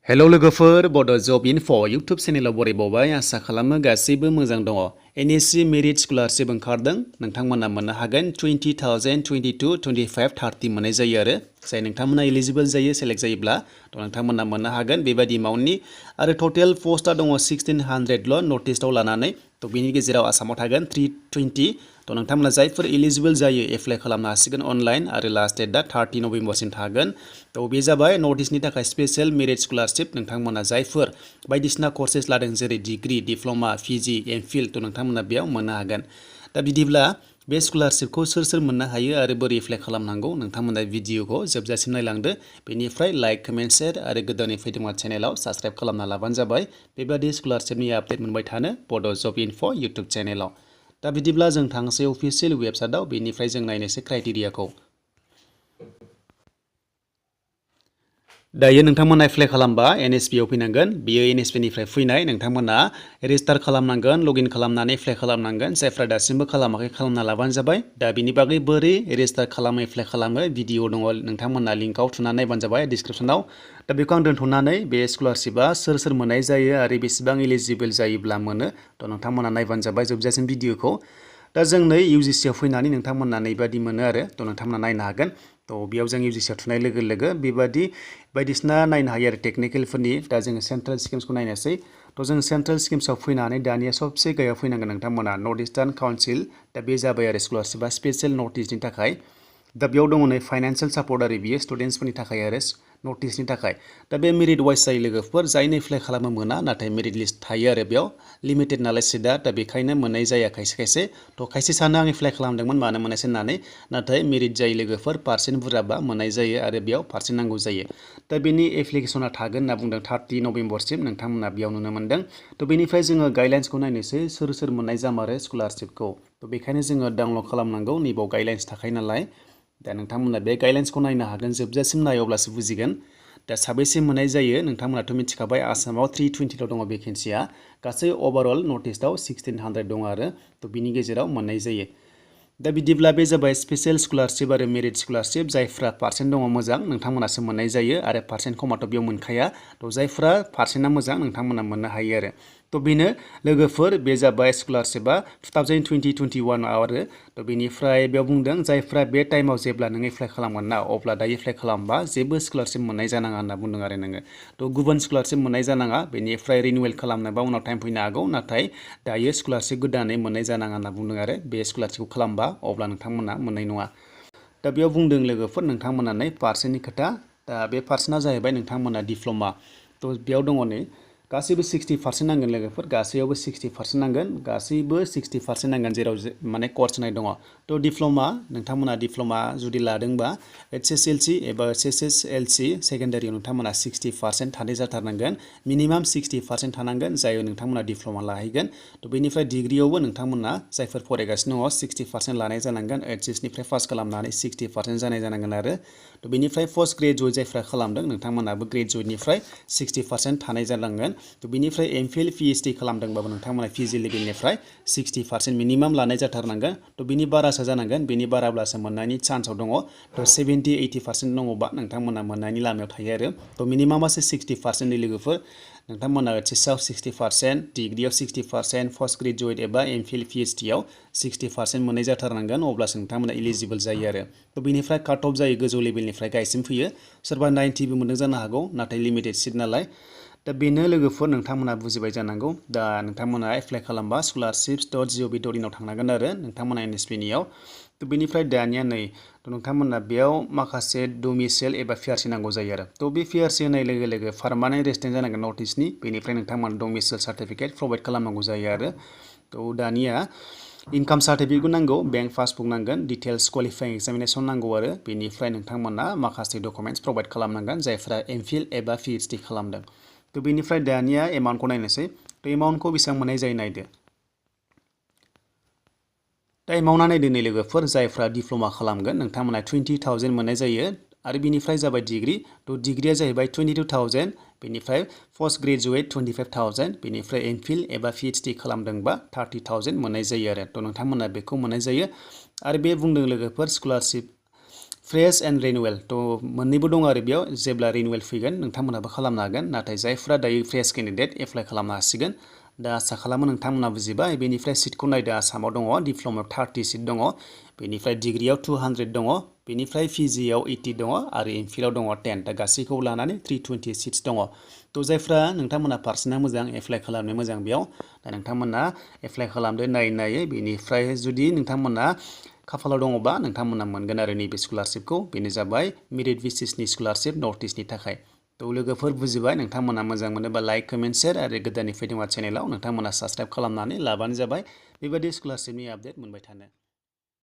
Hello लोगोफोर बड' जब enough' YouTube चेनेलाव बरायबावबाय आसा खालामो गासैबो मोजां दङ। NSP मेरिट स्कलारशिप ओंखारदों नोंथांमोना मोननो हागोन 20,000, 22, 25, 30 मोननाय जायो आरो जाय नोंथांमोना एलिजिबल जायो सेलेक्ट जायोब्ला नोंथांमोना मोननो हागोन बेबायदि एमाउन्टनि आरो टटेल पस्टआ दङ 1600ल' नर्थ इस्टआव लानानै बिनि गेजेराव आसामाव थागोन 320 नोंथांमोना जायफोर एलिजिबल जायो एप्लाइ खालामनो हासिगोन अनलाइन आरो लास्ट डेटआ 30 नभेम्बरसिम थागोन बे जाबाय नर्थ इस्टनि थाखाय स्पेशल मेरिट स्कलारशिप नोंथांमोना जायफोर बायदिसिना कर्सेस लादों जेरै डिग्री डिप्ल'मा PG M.Phil नोंथांमोना बेयाव मोननो हागोन। दा बिदिब्ला बे स्कलारशिपखौ सोर मोननो हायो आरो बोरै एप्लाइ खालामनांगौ नोंथांमोना भिडिअखौ जोबजासिम नायलांदो बेनिफ्राय लाइक कमेन्ट शेयार आरो गोदानै फैदोंबा चेनेलाव साबस्क्राइब खालामना लाबानो जाबाय बेबादि स्कलारशिपनि आपडेट मोनबाय थानो बड' जब इनफ' इउटुब चेनेलाव। दा बिदिब्ला जों थांसै अफिसियेल वेबसाइटआव बेनिफ्राय जों नायनोसै क्राइटेरियाखौ। दायो नोंथांमोना एप्लाइ खालामबा NSP आव फैनांगोन बियो NSP निफ्राय फैनाय नोंथांमोना रेजिस्टार खालामनांगोन लगइन खालामनानै एप्लाइ खालामनांगोन जायफ्रा दासिमबो खालामाखै खालामना लाबानो जाबाय। दा बिनि बागै बोरै रेजिस्टार खालामो एप्लाइ खालामो भिडिअ दङ नोंथांमोना लिंकआव थुनानै नायबानो जाबाय डिसक्रिपसनाव। दा बेखौ आं दोनथ'नानै बे स्कलारशिपआ सोर मोननाय जायो आरो बेसेबां एलिजिबल जायोब्ला मोनो नोंथांमोना नायबानो जाबाय जोबजासिम भिडिअखौ। दा जों नै UGC आव फैनानै नोंथांमोना नैबादि मोनो आरो नोंथांमोना नायनो हागोन। बेयाव जों UGC आव थुनाय लोगो लोगो बेबादि बायदिसिना नायनो हायो आरो टेक्निकेलफोरनि। दा जोङो सेन्ट्रेल स्किम्सखौ नायनोसै। जों सेन्ट्रेल स्किम्सआव फैनानै दानिया सबसे गाहायाव फैनांगोन नोंथांमोना नर्थ इस्टार्न काउन्सिल। दा बे जाबाय आरो स्कलारशिपआ स्पेशल नर्थ इस्टनि थाखाय। दा बेयाव दङ नै फाइनान्सियेल सापर्ट आरो बियो स्टुडेन्टसफोरनि थाखाय आरो नर्थ इस्टनि थाखाय। दा बे मेरिट वाइस जायो लोगोफोर जायनो एप्लाइ खालामो मोना नाथाय मेरिट लिस्ट थायो आरो बेयाव लिमिटेड नालाय सिटआ दा बेखायनो मोननाय जाया खायसे खायसे सानो आं एप्लाइ खालामदोंमोन मानो मोनासै होननानै नाथाय मेरिट जायो लोगोफोर पार्सेन्ट बुरजाबा मोननाय जायो आरो बेयाव पार्सेन्ट नांगौ जायो। दा बेनि एप्लिकेसना थागोन होनना बुंदों 30 नभेम्बरसिम नोंथांमोना बेयाव नुनो मोनदों। बेनिफ्राय जोङो गाइडलाइन्सखौ नायनोसै सोर मोननाय जामारो स्कलारशिपखौ। बेखायनो जोङो डाउनलड खालामनांगौ नैबाव गाइडलाइन्स थाखायो नालाय। दा नोंथांमोना बे गाइडलाइन्सखौ नायनो हागोन जोबजासिम नाय अब्लासो बुजिगोन। दा साबेसे मोननाय जायो नोंथांमोनाथ' मिथिखाबाय आसामाव 320ल' दङ भेकेन्सिया गासै अभारअल नर्थ इस्टआव 1600 दङ आरो बिनि गेजेराव मोननाय जायो। दा बिदिब्ला बे जाबाय स्पेशल स्कलारशिप आरो मेरिट स्कलारशिप जायफ्रा पार्सेन्ट दङ मोजां नोंथांमोनासो मोननाय जायो आरो पार्सेन्ट खमाथ' बेयाव मोनखाया। जायफ्रा पार्सेन्टआ मोजां नोंथांमोना मोननो हायो आरो बेनो लोगोफोर बे जाबाय स्कलारशिपआ 2020-21 आरो बेनिफ्राय बेयाव बुंदों जायफ्रा बे टाइमाव जेब्ला नों एप्लाइ खालामगोन ना अब्ला दायो एप्लाइ खालामबा जेबो स्कलारशिप मोननाय जानाङा होनना बुंदों आरो नोङो गुबुन स्कलारशिप मोननाय जानाङा बेनिफ्राय रिनिउवेल खालामनोबा उनाव टाइम फैनो हागौ नाथाय दायो स्कलारशिप गोदानै मोननाय जानाङा होनना बुंदों आरो बे स्कलारशिपखौ खालामबा अब्ला नोंथांमोना मोननाय नङा। दा बेयाव बुंदों लोगोफोर नोंथांमोना नै पार्सेन्टनि खोथा। दा बे पार्सेन्टआ जाहैबाय नोंथांमोना डिप्ल'मा बेयाव दङ नै गासैबो 60% नांगोन लोगोफोर गासैयावबो 60% नांगोन गासैबो 60% नांगोन जेराव माने कर्स होनाय दङ। डिप्ल'मा नोंथांमोना डिप्ल'मा जुदि लादोंबा HSLC एबा HSLC सेकेन्डारियाव नोंथांमोना 60% थानाय जाथारनांगोन मिनिमाम 60% थानांगोन जाय नोंथांमोना डिप्ल'मा लाहैगोन। बेनिफ्राय डिग्रियावबो नोंथांमोना जायफोर फरायगासिनो दङ 60% लानाय जानांगोन HSनिफ्राय पास खालामनानै 60% जानाय जानांगोन आरो बेनिफ्राय पस्ट ग्रेजुवेट जायफ्रा खालामदों नोंथांमोनाबो ग्रेजुवेटनिफ्राय 60% थानाय जानांगोन। बेनिफ्राय M.Phil P.hd खालामदोंबाबो नोंथांमोना PG लेभेलनिफ्राय 60% मिनिमाम लानाय जाथारनांगोन। बिनि बारासो जानांगोन बिनि बाराब्लासो मोननायनि चान्सआव दङ। 70-80% दङबा नोंथांमोना मोननायनि लामायाव थायो आरो मिनिमामासो 60% लोगोफोर नोंथांमोना HSआव 60% डिग्रियाव 60% पस्ट ग्रेजुवेट एबा M.Phil P.hd आव 60% मोननाय जाथारनांगोन अब्लासो नोंथांमोना एलिजिबल जायो आरो बेनिफ्राय काट अफ जायो गोजौ लेभेलनिफ्राय गाहायसिम फैयो सोरबा 90बो मोनदों जानो हागौ नाथाय लिमिटेड सिट नालाय। दा बेनो लोगोफोर नोंथांमोना बुजिबाय जानांगौ। दा नोंथांमोना एप्लाइ खालामबा scholarships.gov.in आव थांनांगोन आरो नोंथांमोना NSPनि आव। बेनिफ्राय दानिया नै नोंथांमोना बेयाव माखासे डमिसाइल एबा PRC नांगौ जायो आरो बे PRC होनाय लोगो लोगो पार्मानेन्ट रेसिडेन्ट जानांगोन नर्थ इस्टनि बेनिफ्राय नोंथांमोना डमिसाइल सार्टिफिकेट प्रभाइड खालामनांगौ जायो आरो दानिया इनकाम सार्टिफिकेटबो नांगौ बेंक पासबुक नांगोन डिटेल्स क्वालिफाइं एग्जामिनेसन नांगौ आरो बेनिफ्राय नोंथांमोना माखासे डकुमेन्टस प्रभाइड खालामनांगोन जायफ्रा M.Phil एबा P.hd खालामदों। बेनिफ्राय दानिया एमाउन्टखौ नायनोसै। एमाउन्टखौ बेसेबां मोननाय जायो नायदो। दा एमाउन्टआ नायदो नै लोगोफोर जायफ्रा डिप्ल'मा खालामगोन नोंथांमोना 20,000 मोननाय जायो आरो बिनिफ्राय जाबाय डिग्री डिग्रिया जाहैबाय 22,000 बेनिफ्राय पस्ट ग्रेजुवेट 25,000 बेनिफ्राय M.Phil एबा P.hd खालामदोंबा 30,000 मोननाय जायो आरो नोंथांमोना बेखौ मोननाय जायो। आरो बे बुंदों लोगोफोर स्कलारशिप फ्रेश एन्ड रिनिउवेल थ' मोननैबो दं आरो बेयाव जेब्ला रिनिउवेल फैगोन नोंथांमोनाबो खालामनो हागोन नाथाय जायफ्रा दायो फ्रेश केन्डिडेट एप्लाइ खालामनो हासिगोन दा आसा खालामो नोंथांमोना बुजिबाय बेनिफ्राय सिटखौ नायदो आसामाव दङ डिप्ल'मायाव 30 सिट दङ बेनिफ्राय डिग्रियाव 200 दङ बेनिफ्राय पिजिआव 80 दङ आरो एमफिलाव दङ 10 दा गासैखौबो लानानै 320 सिट्स दङ थ' जायफ्रा नोंथांमोना पार्सेन्टआ मोजां एप्लाइ खालामनो मोजां बेयाव दा नोंथांमोना एप्लाइ खालामदो नायै बेनिफ्राय जुदि नोंथांमोना खाफालाव दङबा नोंथांमोना मोनगोन आरो नैबे स्कलारशिपखौ बेनो जाबाय मेरिट बेसिसनि स्कलारशिप नर्थ इस्टनि थाखाय थ' लोगोफोर बुजिबाय नोंथांमोना मोजां मोनोबा लाइक कमेन्ट शेयार आरो गोदाननि फैदोंबा चेनेलाव नोंथांमोना साबस्क्राइब खालामनानै लाबानो जाबाय बेबायदि स्कलारशिपनि आपडेट मोनबाय थानो